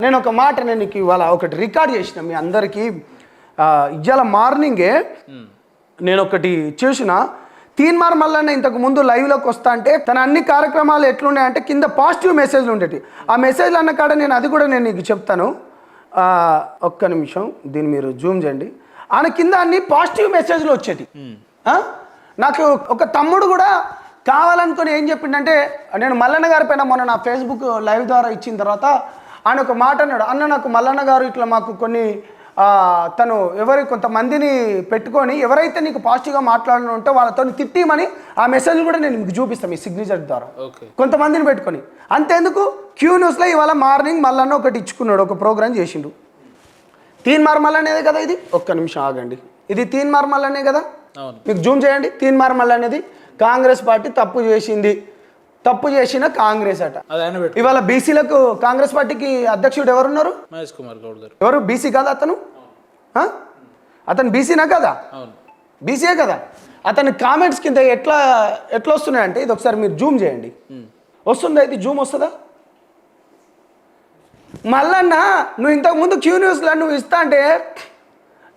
నేను ఒక మాట నేను ఇవాళ ఒకటి రికార్డ్ చేసిన మీ అందరికీ ఇవాళ మార్నింగే నేను ఒకటి చూసిన తీన్మార్ మల్లన్న ఇంతకు ముందు లైవ్లోకి వస్తా అంటే తన అన్ని కార్యక్రమాలు ఎట్లున్నాయంటే కింద పాజిటివ్ మెసేజ్లు ఉండేవి. ఆ మెసేజ్లు అన్న కాడ నేను అది కూడా నేను నీకు చెప్తాను. ఒక్క నిమిషం దీన్ని మీరు జూమ్ చేయండి. ఆయన కింద అన్ని పాజిటివ్ మెసేజ్లు వచ్చేటి. నాకు ఒక తమ్ముడు కూడా కావాలనుకొని ఏం చెప్పిండంటే, నేను మల్లన్న గారి పైన మొన్న నా ఫేస్బుక్ లైవ్ ద్వారా ఇచ్చిన తర్వాత ఆయన ఒక మాట అన్నాడు, అన్న నాకు మల్లన్న గారు ఇట్లా మాకు కొన్ని తను కొంతమందిని పెట్టుకొని ఎవరైతే నీకు పాజిటివ్గా మాట్లాడను ఉంటే వాళ్ళతో తిట్టిమని ఆ మెసేజ్ కూడా నేను మీకు చూపిస్తాను మీ సిగ్నేచర్ ద్వారా. కొంతమందిని పెట్టుకొని అంతేందుకు క్యూ న్యూస్లో ఇవాళ మార్నింగ్ మల్లన్న ఒకటి ఇచ్చుకున్నాడు, ఒక ప్రోగ్రామ్ చేసిండు. తీన్మార్ మల్లనేదే కదా ఇది. ఒక్క నిమిషం ఆగండి, ఇది తీన్మార్ మల్లనే కదా, మీకు జూమ్ చేయండి. తీన్మార్ మల్లనేది కాంగ్రెస్ పార్టీ తప్పు చేసింది, తప్పు చేసిన కాంగ్రెస్ అట. ఇవాళ బీసీలకు కాంగ్రెస్ పార్టీకి అధ్యక్షుడు ఎవరున్నారు? మహేష్ కుమార్ గౌడ్ గారు. ఎవరు? బీసీ కదా అతను? అతను బీసీనా కదా? బీసీయే కదా. అతని కామెంట్స్ కింద ఎట్లా వస్తున్నాయంటే, ఇది ఒకసారి మీరు జూమ్ చేయండి. వస్తుందా? ఇది జూమ్ వస్తుందా? మల్లన్న నువ్వు ఇంతకుముందు క్యూ న్యూస్లో నువ్వు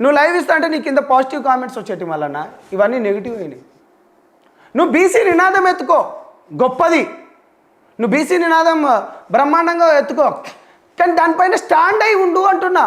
నువ్వు లైవ్ ఇస్తా అంటే నీకు కింద పాజిటివ్ కామెంట్స్ వచ్చేటి. మల్లన్న ఇవన్నీ నెగిటివ్ అయినాయి. నువ్వు బీసీ నినాదం ఎత్తుకో, గొప్పది. నువ్వు బీసీ నినాదం బ్రహ్మాండంగా ఎత్తుకో, కానీ దానిపైన స్టాండ్ అయి ఉండు అంటున్నా.